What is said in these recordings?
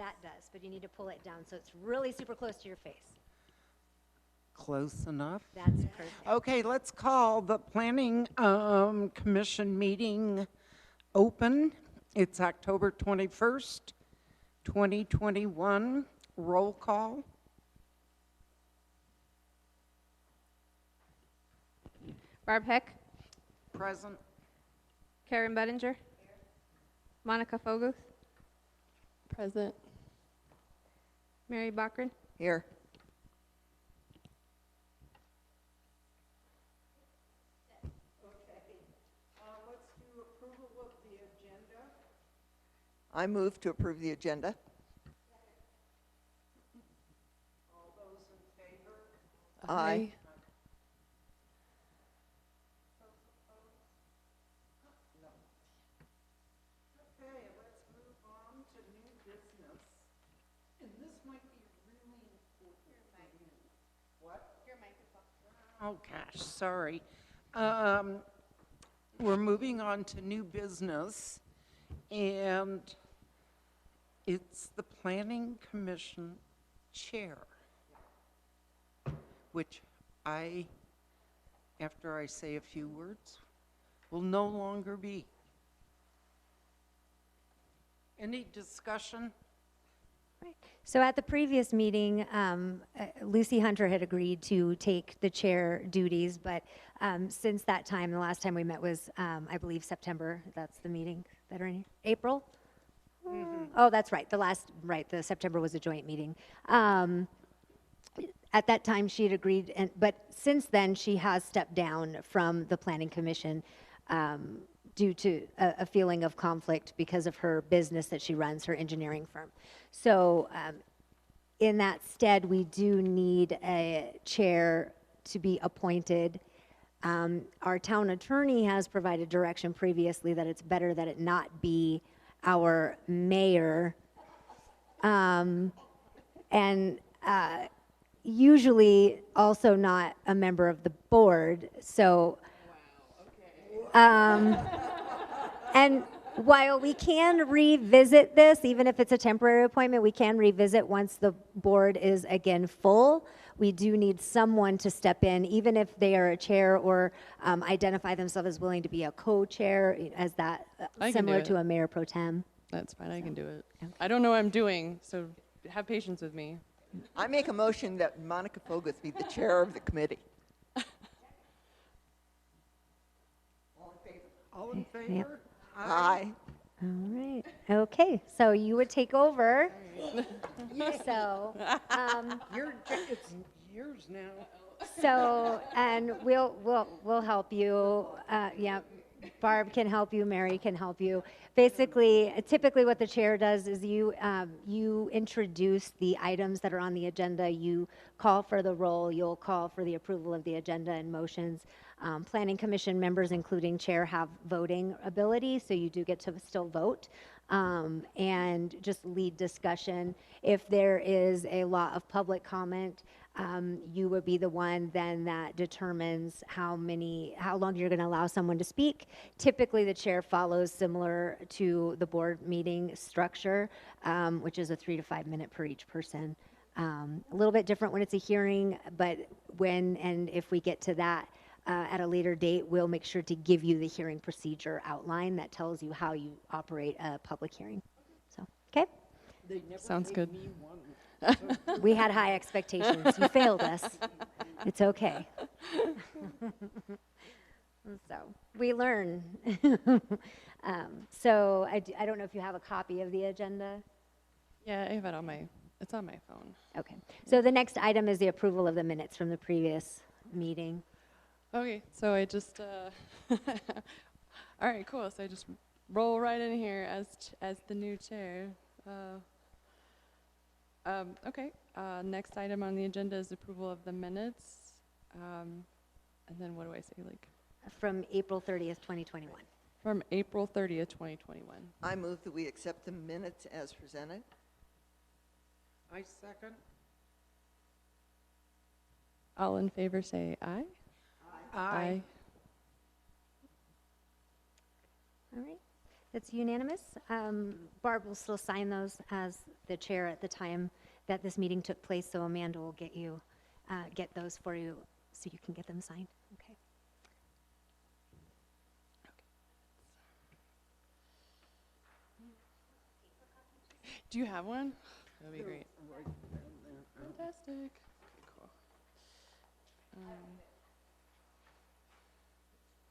That does, but you need to pull it down so it's really super close to your face. Close enough. That's perfect. Okay, let's call the Planning Commission meeting open. It's October 21st, 2021. Roll call. Barb Heck, Present. Karen Bettinger, Monica Foguth, Present. Mary Bachran, Here. Let's do approval of the agenda. I move to approve the agenda. All those in favor? Aye. Okay, let's move on to new business. And this might be really important for you. What? Your microphone. Oh, gosh, sorry. We're moving on to new business, and it's the Planning Commission Chair, which I, after I say a few words, will no longer be. Any discussion? So at the previous meeting, Lucy Hunter had agreed to take the chair duties, but since that time, the last time we met was, I believe, September. That's the meeting that are in here. April? Oh, that's right. The September was a joint meeting. At that time, she had agreed, but since then, she has stepped down from the Planning Commission due to a feeling of conflict because of her business that she runs, her engineering firm. So in that stead, we do need a chair to be appointed. Our town attorney has provided direction previously that it's better that it not be our mayor. And usually also not a member of the board. So and while we can revisit this, even if it's a temporary appointment, we can revisit once the board is again full. We do need someone to step in, even if they are a chair or identify themselves as willing to be a co-chair, as that similar to a mayor pro tem. That's fine, I can do it. Okay. I don't know what I'm doing, so have patience with me. I make a motion that Monica Foguth be the chair of the committee. All in favor? Yep. Aye. All right. Okay. So you would take over. So, It's yours now. so, and we'll help you. Yeah, Barb can help you. Mary can help you. Basically, typically what the chair does is you introduce the items that are on the agenda. You call for the roll. You'll call for the approval of the agenda and motions. Planning Commission members, including chair, have voting ability, so you do get to still vote and just lead discussion. If there is a lot of public comment, you would be the one then that determines how long you're going to allow someone to speak. Typically, the chair follows similar to the board meeting structure, which is a 3 to 5 minute per each person. A little bit different when it's a hearing, but when and if we get to that, at a later date, we'll make sure to give you the hearing procedure outline that tells you how you operate a public hearing. So, okay? Sounds good. We had high expectations. You failed us. It's okay. So, we learn. So, I don't know if you have a copy of the agenda. Yeah, I have it it's on my phone. Okay. So, the next item is the approval of the minutes from the previous meeting. Okay, so I just, all right, cool. So I just roll right in here as the new chair. Okay, next item on the agenda is approval of the minutes. And then what do I say, like? From April 30th, 2021. From April 30th, 2021. I move that we accept the minutes as presented. I second. All in favor say aye. Aye. All right. It's unanimous. Barb will still sign those as the chair at the time that this meeting took place, so Amanda will get those for you so you can get them signed. Okay. Do you have one? That'd be great. Fantastic. Cool.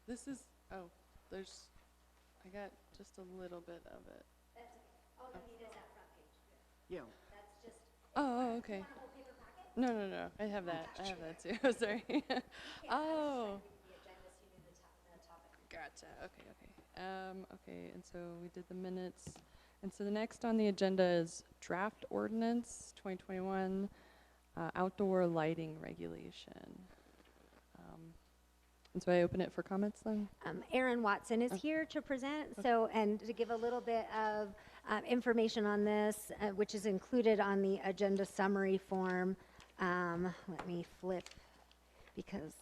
This is, oh, I got just a little bit of it. All you need is that front page. Yeah. That's just. Oh, okay. No, no, no. I have that. I have that too. Sorry. Oh. Gotcha. Okay, okay. Okay, and so we did the minutes. And so the next on the agenda is draft ordinance 2021 outdoor lighting regulation. And so I open it for comments then? Aaron Watson is here to present, so, and to give a little bit of information on this, which is included on the agenda summary form. Let me flip, because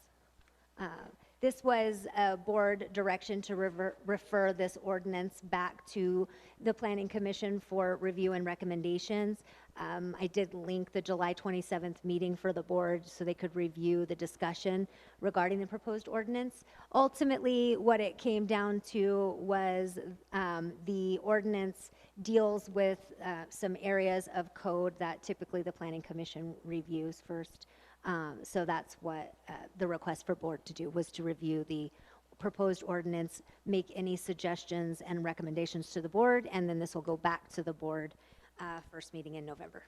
this was a board direction to refer this ordinance back to the Planning Commission for review and recommendations. I did link the July 27th meeting for the board so they could review the discussion regarding the proposed ordinance. Ultimately, what it came down to was the ordinance deals with some areas of code that typically the Planning Commission reviews first. So that's what the request for board to do was to review the proposed ordinance, make any suggestions and recommendations to the board, and then this will go back to the board first meeting in November.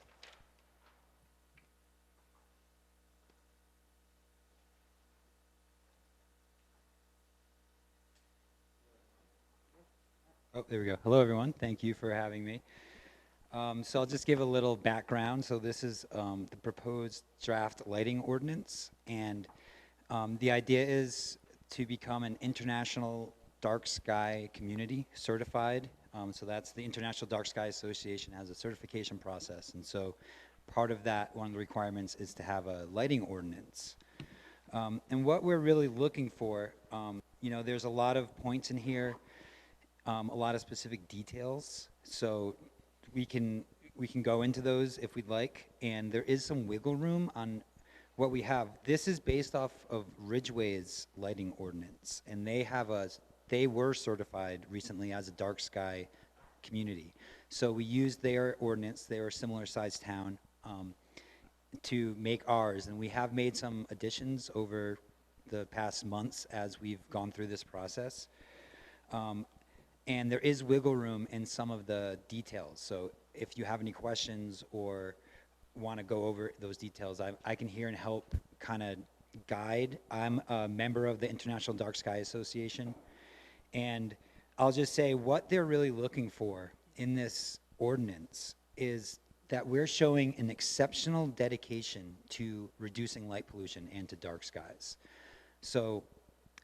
Oh, there we go. Hello, everyone. Thank you for having me. So I'll just give a little background. So this is the proposed draft lighting ordinance, and the idea is to become an international dark sky community certified. So that's the International Dark Sky Association has a certification process, and so part of that, one of the requirements is to have a lighting ordinance. And what we're really looking for, you know, there's a lot of points in here, a lot of specific details. So we can go into those if we'd like, and there is some wiggle room on what we have. This is based off of Ridgeway's lighting ordinance, and they were certified recently as a dark sky community. So we used their ordinance, they were a similar sized town, to make ours, and we have made some additions over the past months as we've gone through this process. And there is wiggle room in some of the details. So if you have any questions or want to go over those details, I can hear and help kind of guide. I'm a member of the International Dark Sky Association, and I'll just say what they're really looking for in this ordinance is that we're showing an exceptional dedication to reducing light pollution and to dark skies. So,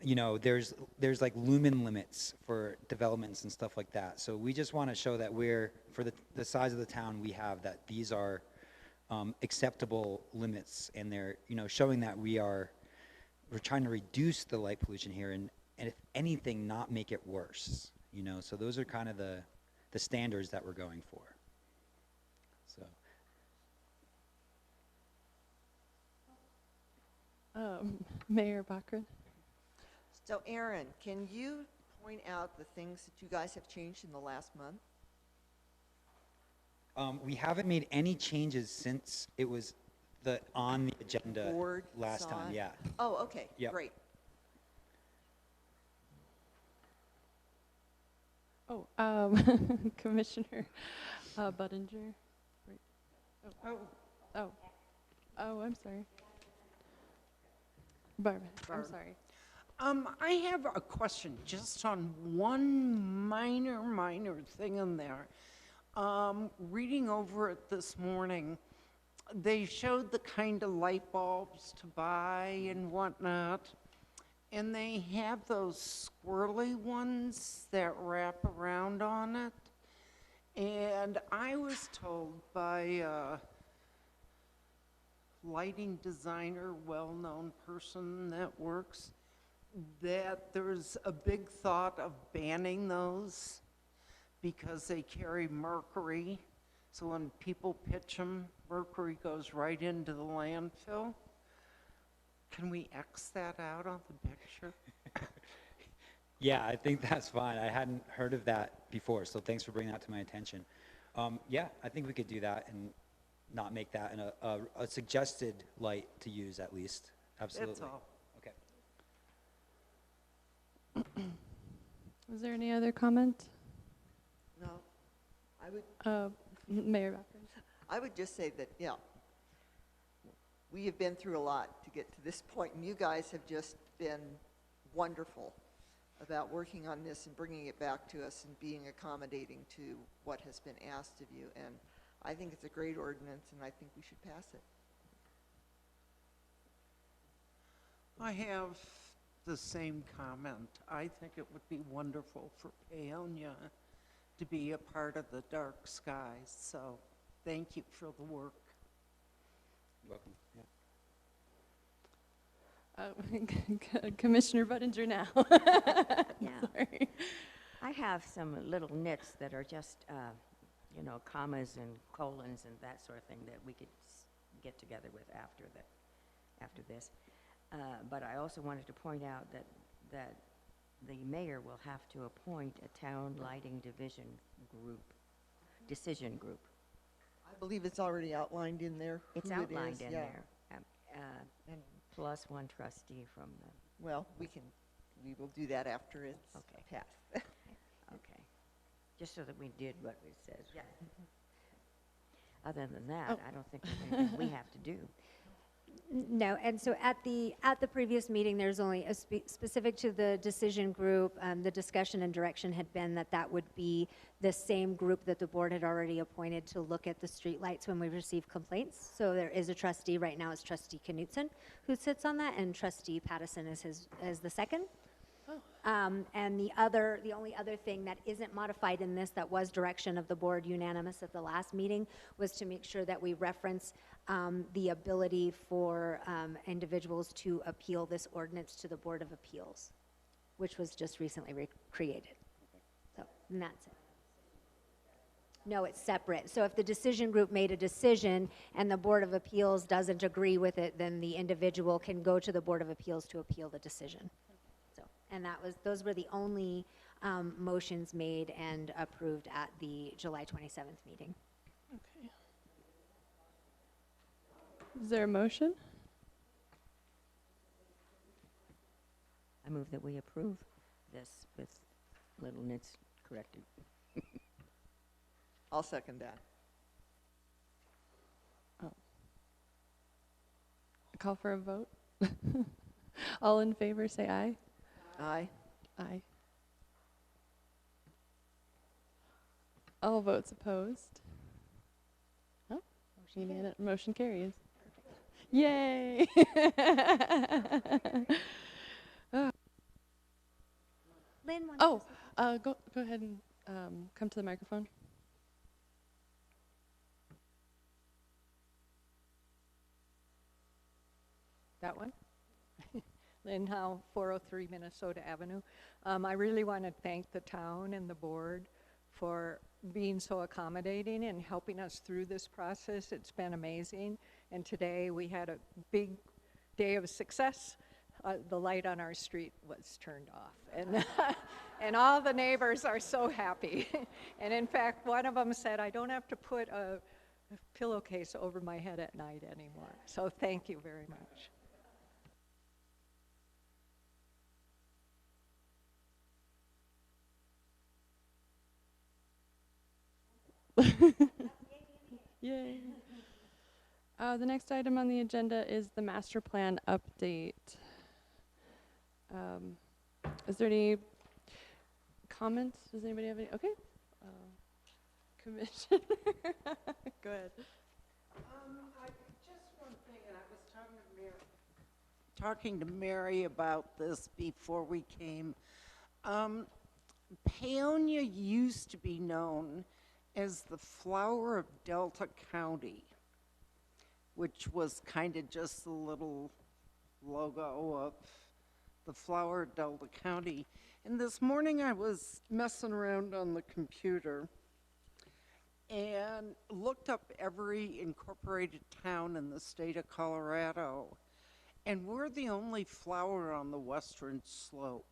you know, there's like lumen limits for developments and stuff like that. So we just want to show that for the size of the town we have, that these are acceptable limits, and they're, you know, showing that we're trying to reduce the light pollution here, and if anything, not make it worse, you know. So those are kind of the standards that we're going for. So Mayor Bachran. So Aaron, can you point out the things that you guys have changed in the last month? We haven't made any changes since it was on the agenda Board last saw time. it? Yeah. Oh, okay, Yep. great. Oh, Commissioner Budinger. Right. Oh, I'm sorry. Barb, I'm sorry. I have a question just on one minor thing in there. Reading over it this morning, they showed the kind of light bulbs to buy and whatnot, and they have those squirrely ones that wrap around on it. And I was told by a lighting designer, well-known person that works, that there's a big thought of banning those. because they carry mercury. So when people pitch them, mercury goes right into the landfill. Can we X that out on the picture? Yeah, I think that's fine. I hadn't heard of that before, so thanks for bringing that to my attention. Yeah, I think we could do that and not make that a suggested light to use at least. Absolutely. That's all. Okay. Is there any other comment? No, I would, Mayor Backren? I would just say that, yeah, we have been through a lot to get to this point, and you guys have just been wonderful about working on this and bringing it back to us and being accommodating to what has been asked of you. And I think it's a great ordinance, and I think we should pass it. I have the same comment. I think it would be wonderful for Paonia to be a part of the dark skies. So thank you for the work. Welcome. Yeah. Commissioner Budinger now. Yeah. Sorry. I have some little nits that are just, commas and colons and that sort of thing that we could get together with after this. But I also wanted to point out that the mayor will have to appoint a town lighting decision group. I believe it's already outlined in there. It's who it outlined is, in yeah. there. And, Plus one trustee from the, well, we will do that after it's Okay. passed. okay. Just so that we did what it says. Yeah. Other than that, I don't think there's anything we have to do. No, and so at the previous meeting, there's only a specific to the decision group. The discussion and direction had been that would be the same group that the board had already appointed to look at the streetlights when we receive complaints. So there is a trustee right now, is Trustee Knutson, who sits on that, and Trustee Pattison is the second. And the only other thing that isn't modified in this, that was direction of the board unanimous at the last meeting, was to make sure that we reference the ability for individuals to appeal this ordinance to the Board of Appeals, which was just recently created. So, and that's it. No, it's separate. So if the decision group made a decision and the Board of Appeals doesn't agree with it, then the individual can go to the Board of Appeals to appeal the decision. So, and those were the only motions made and approved at the July 27th meeting. Okay. Is there a motion? I move that we approve this with little nits corrected. I'll second that. Call for a vote. All in favor, say aye. Aye. Aye. All votes opposed. Oh, motion carries. Yay! Lynn, Go ahead and come to the microphone. That one? Lynn Howe, 403 Minnesota Avenue. I really want to thank the town and the board for being so accommodating and helping us through this process. It's been amazing. And today we had a big day of success. The light on our street was turned off. And, and all the neighbors are so happy. And in fact, one of them said, I don't have to put a pillowcase over my head at night anymore. So thank you very much. Yay. The next item on the agenda is the master plan update. Is there any comments? Does anybody have any? Okay. Commissioner, go ahead. Just one thing, and I was talking to Mary about this before we came. Paonia used to be known as the flower of Delta County, which was kind of just a little logo of the Flower Delta County. And this morning I was messing around on the computer and looked up every incorporated town in the state of Colorado. And we're the only flower on the western slope.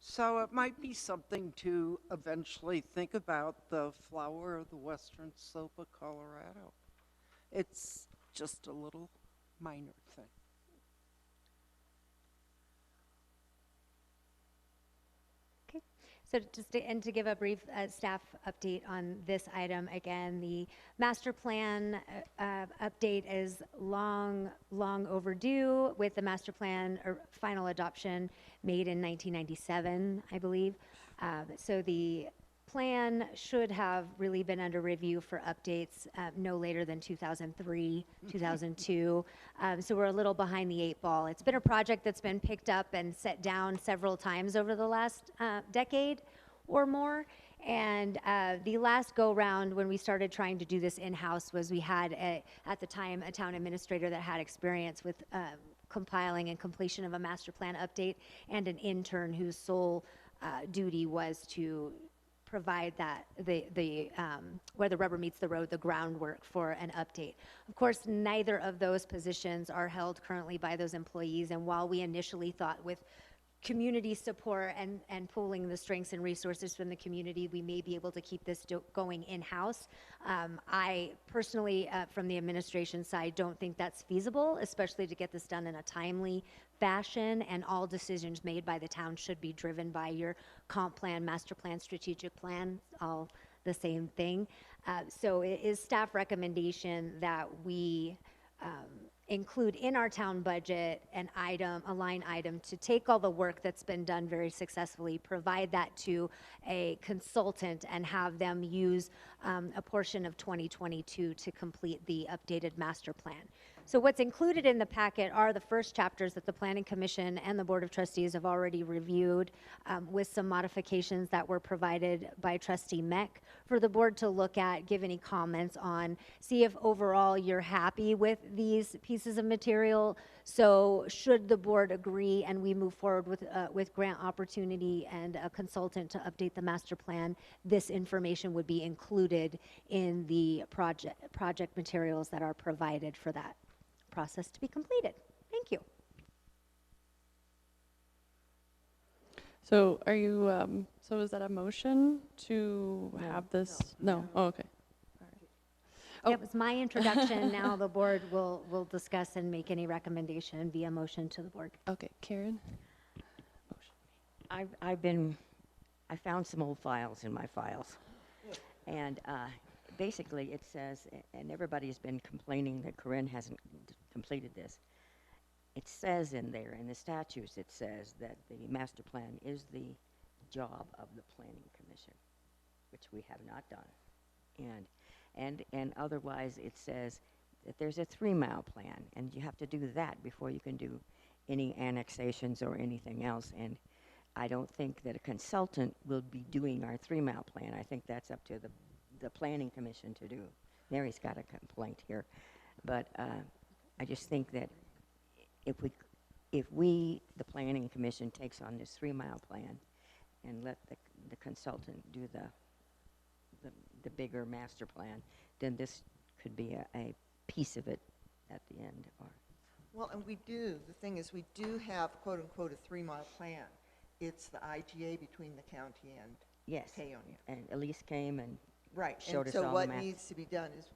So it might be something to eventually think about, the flower of the western slope of Colorado. It's just a little minor thing. Okay, so and to give a brief staff update on this item, again, the master plan update is long overdue, with the master plan final adoption made in 1997, I believe. So the plan should have really been under review for updates no later than 2003, 2002. So we're a little behind the 8 ball. It's been a project that's been picked up and set down several times over the last decade or more. And the last go round when we started trying to do this in-house was we had, at the time, a town administrator that had experience with compiling and completion of a master plan update, and an intern whose sole duty was to provide that where the rubber meets the road, the groundwork for an update. Of course, neither of those positions are held currently by those employees, and while we initially thought with community support and pooling the strengths and resources from the community, we may be able to keep this going in-house. I personally, from the administration side, don't think that's feasible, especially to get this done in a timely fashion, and all decisions made by the town should be driven by your comp plan, master plan, strategic plan, all the same thing. So it is staff recommendation that we include in our town budget a line item to take all the work that's been done very successfully, provide that to a consultant, and have them use a portion of 2022 to complete the updated master plan. So what's included in the packet are the first chapters that the Planning Commission and the Board of Trustees have already reviewed, with some modifications that were provided by Trustee Meck for the board to look at, give any comments on, see if overall you're happy with these pieces of material. So should the board agree and we move forward with grant opportunity and a consultant to update the master plan, this information would be included in the project materials that are provided for that process to be completed. Thank you. So are you, so is that a motion to have this? No. Oh, okay. All right. That was my introduction. Now the board will discuss and make any recommendation via motion to the board. Okay, Karen? I found some old files in my files. And basically it says, and everybody's been complaining that Corinne hasn't completed this. It says in there, in the statutes, it says that the master plan is the job of the Planning Commission, which we have not done. And otherwise it says that there's a 3-mile plan, and you have to do that before you can do any annexations or anything else. And I don't think that a consultant will be doing our 3-mile plan. I think that's up to the Planning Commission to do. Mary's got a complaint here. But I just think that if we, the Planning Commission, takes on this 3-mile plan and let the consultant do the bigger master plan, then this could be a piece of it at the end. Well, and we do, the thing is, we do have, quote unquote, a 3-mile plan. It's the IGA between the county and Yes. Paonia. And Elise came and Right, showed and us so all what the maps. needs to be done is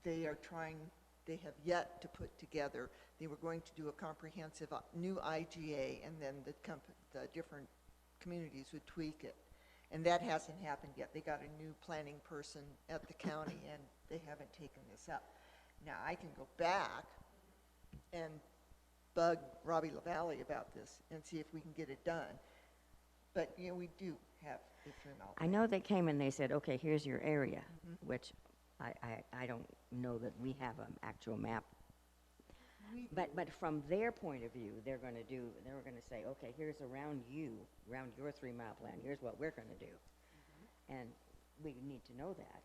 they have yet to put together, they were going to do a comprehensive new IGA, and then the different communities would tweak it. And that hasn't happened yet. They got a new planning person at the county, and they haven't taken this up. Now, I can go back and bug Robbie LaValle about this and see if we can get it done. But, you know, we do have a 3-mile I know they came and they said, okay, here's your area, which I don't know that we have an actual map. But from their point of view, they're going to say, okay, here's around your 3-mile plan, here's what we're going to do. And we need to know that.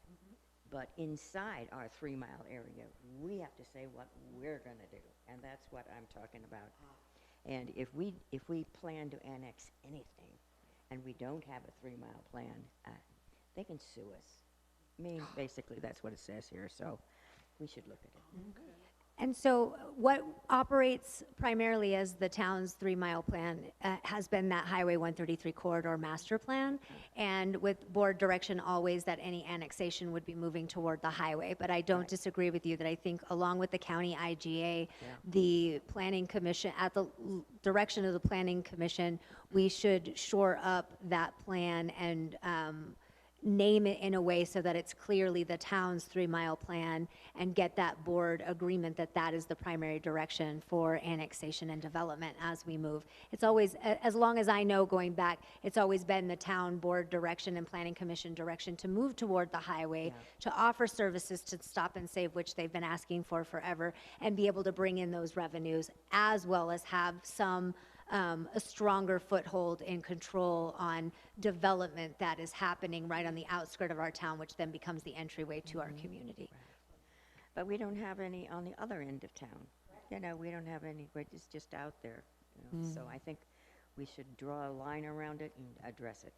But inside our 3-mile area, we have to say what we're going to do. And that's what I'm talking about. And if we plan to annex anything, and we don't have a 3-mile plan, they can sue us. I mean, basically, that's what it says here, so we should look at it. And so what operates primarily as the town's 3-mile plan has been that Highway 133 corridor master plan, and with board direction always that any annexation would be moving toward the highway. But I don't disagree with you that I think along with the county IGA, the planning commission, at the direction of the planning commission, we should shore up that plan and name it in a way so that it's clearly the town's 3-mile plan, and get that board agreement that that is the primary direction for annexation and development as we move. It's always, as long as I know going back, it's always been the town board direction and planning commission direction to move toward the highway, to offer services to Stop and Save, which they've been asking for forever, and be able to bring in those revenues, as well as have some a stronger foothold and control on development that is happening right on the outskirt of our town, which then becomes the entryway to our community. But we don't have any on the other end of town. You know, we don't have any, it's just out there. You know? So I think we should draw a line around it and address it.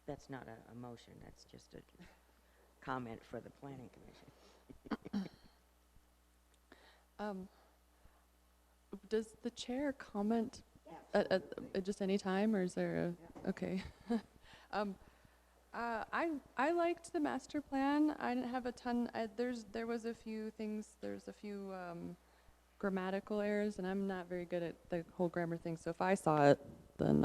That's not a motion, that's just a comment for the planning commission. Does the chair comment at just any time, or is there a, okay. I liked the master plan. I didn't have a ton, there was a few things, there's a few grammatical errors, and I'm not very good at the whole grammar thing, so if I saw it, then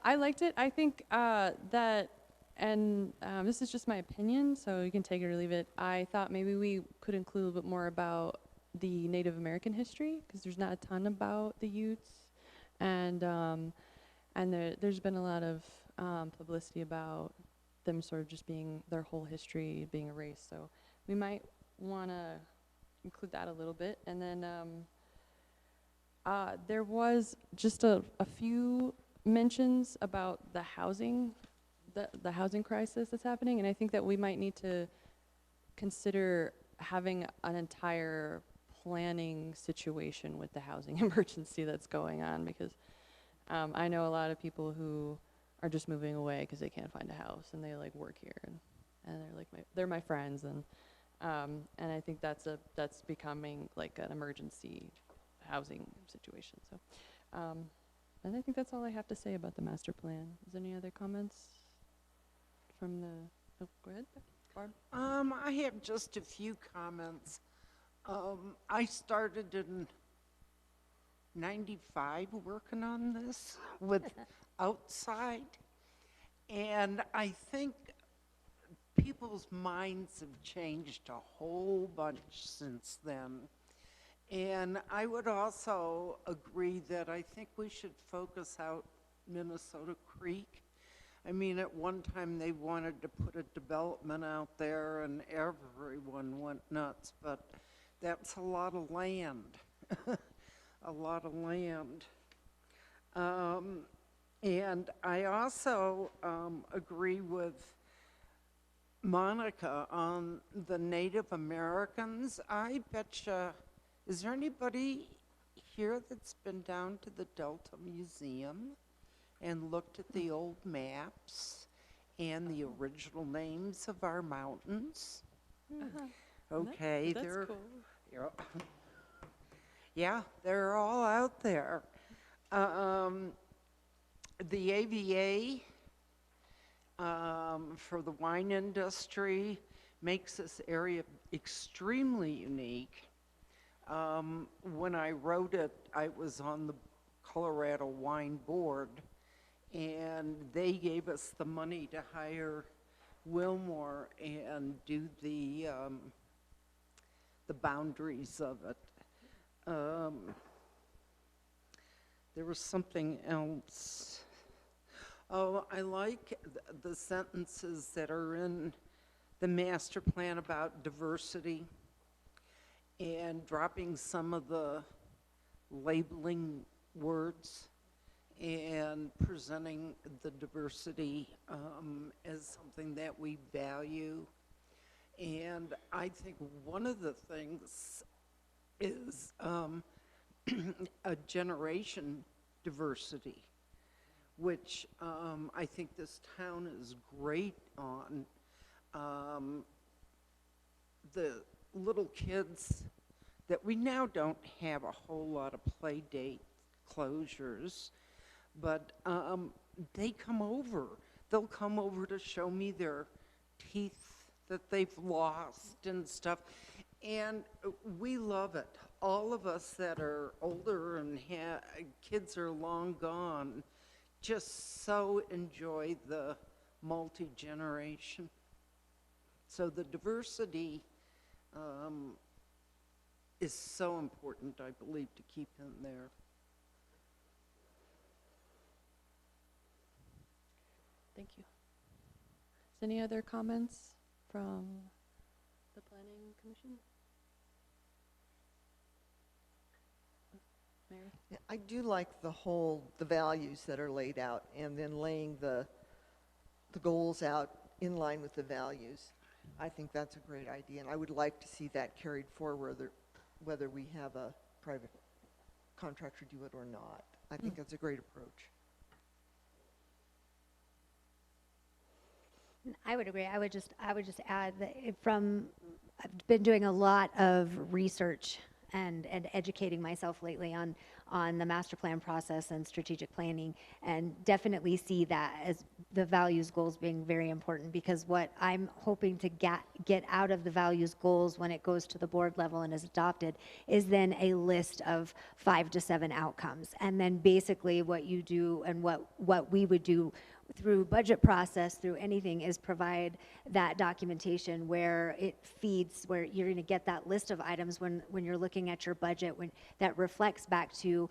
I liked it. I think that, and this is just my opinion, so you can take it or leave it. I thought maybe we could include a little bit more about the Native American history, because there's not a ton about the Utes, and there's been a lot of publicity about them sort of just being, their whole history being erased. So we might want to include that a little bit. And then there was just a few mentions about the housing, the housing crisis that's happening, and I think that we might need to consider having an entire planning situation with the housing emergency that's going on, because I know a lot of people who are just moving away because they can't find a house, and they like work here, and they're like they're my friends, and I think that's becoming like an emergency housing situation. So, and I think that's all I have to say about the master plan. Is there any other comments from the? Oh, go ahead, Barb. I have just a few comments. I started in '95 working on this with outside, and I think people's minds have changed a whole bunch since then. And I would also agree that I think we should focus out Minnesota Creek. I mean, at one time they wanted to put a development out there and everyone went nuts, but that's a lot of land, a lot of land. And I also agree with Monica on the Native Americans. I betcha, is there anybody here that's been down to the Delta Museum and looked at the old maps and the original names of our mountains? Okay, That's they're, cool. yeah, they're all out there. The AVA for the wine industry makes this area extremely unique. When I wrote it, I was on the Colorado Wine Board, and they gave us the money to hire Wilmore and do the boundaries of it. There was something else. Oh, I like the sentences that are in the master plan about diversity and dropping some of the labeling words and presenting the diversity as something that we value. And I think one of the things is a generation diversity, which I think this town is great on. The little kids that we now don't have a whole lot of play date closures, but they come over. They'll come over to show me their teeth that they've lost and stuff. And we love it. All of us that are older and kids are long gone just so enjoy the multi-generation. So the diversity is so important, I believe, to keep in there. Thank you. Is any other comments from the Planning Commission? Mary? Yeah, I do like the values that are laid out and then laying the goals out in line with the values. I think that's a great idea, and I would like to see that carried forward, whether we have a private contractor do it or not. I think that's a great approach. I would agree. I would just add that I've been doing a lot of research and educating myself lately on the master plan process and strategic planning, and definitely see that as the values goals being very important, because what I'm hoping to get out of the values goals when it goes to the board level and is adopted is then a list of 5 to 7 outcomes. And then basically what you do and what we would do through budget process, through anything, is provide that documentation where it feeds, where you're going to get that list of items when you're looking at your budget, when that reflects back to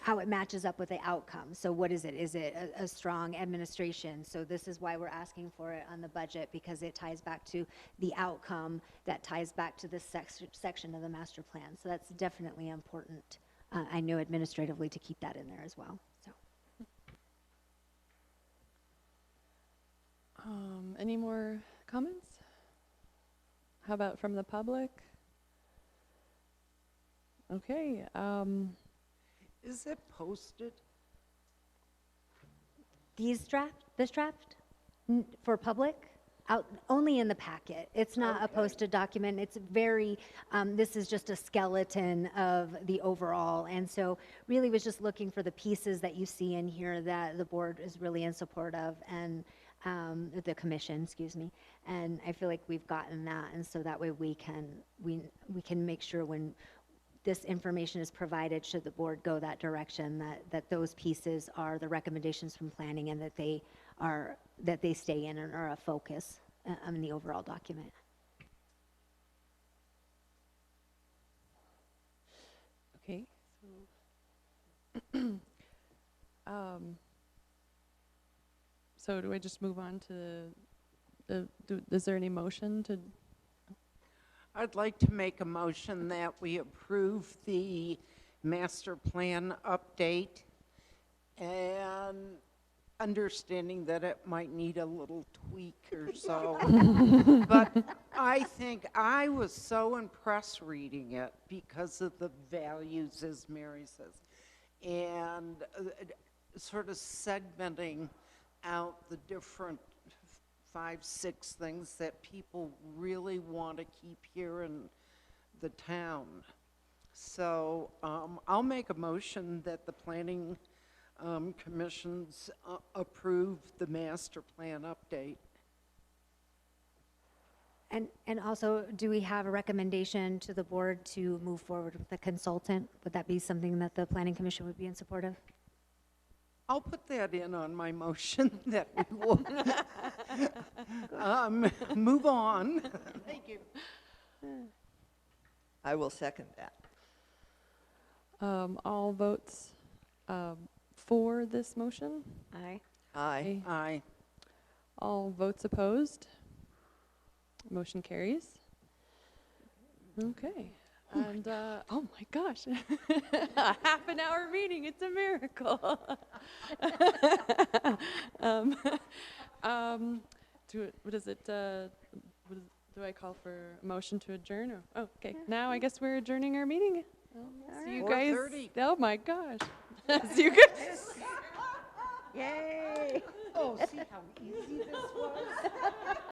how it matches up with the outcome. So what is it? Is it a strong administration? So this is why we're asking for it on the budget, because it ties back to the outcome that ties back to this section of the master plan. So that's definitely important, I know, administratively, to keep that in there as well. So. Any more comments? How about from the public? Okay. Is it posted? This draft for public, out only in the packet. It's not a posted document. It's very, this is just a skeleton of the overall. And so really was just looking for the pieces that you see in here that the board is really in support of, and the commission, excuse me. And I feel like we've gotten that. And so that way we can make sure when this information is provided, should the board go that direction, that those pieces are the recommendations from planning, and that they stay in and are a focus in the overall document. Okay. So do I just move on to is there any motion to? I'd like to make a motion that we approve the master plan update, and understanding that it might need a little tweak or so. But I think I was so impressed reading it because of the values, as Mary says, and sort of segmenting out the different 5, 6 things that people really want to keep here in the town. So I'll make a motion that the planning commissions approve the master plan update. And also, do we have a recommendation to the board to move forward with the consultant? Would that be something that the planning commission would be in support of? I'll put that in on my motion that we will move on. Thank you. I will second that. All votes for this motion? Aye. Aye. Aye. All votes opposed? Motion carries. Okay. And, oh my gosh, a half an hour meeting, it's a miracle. What is it, do I call for a motion to adjourn? Or, oh, okay. Now I guess we're adjourning our meeting. See you guys. 4:30. Oh my gosh. See you guys. Yay! Oh, see how easy this was?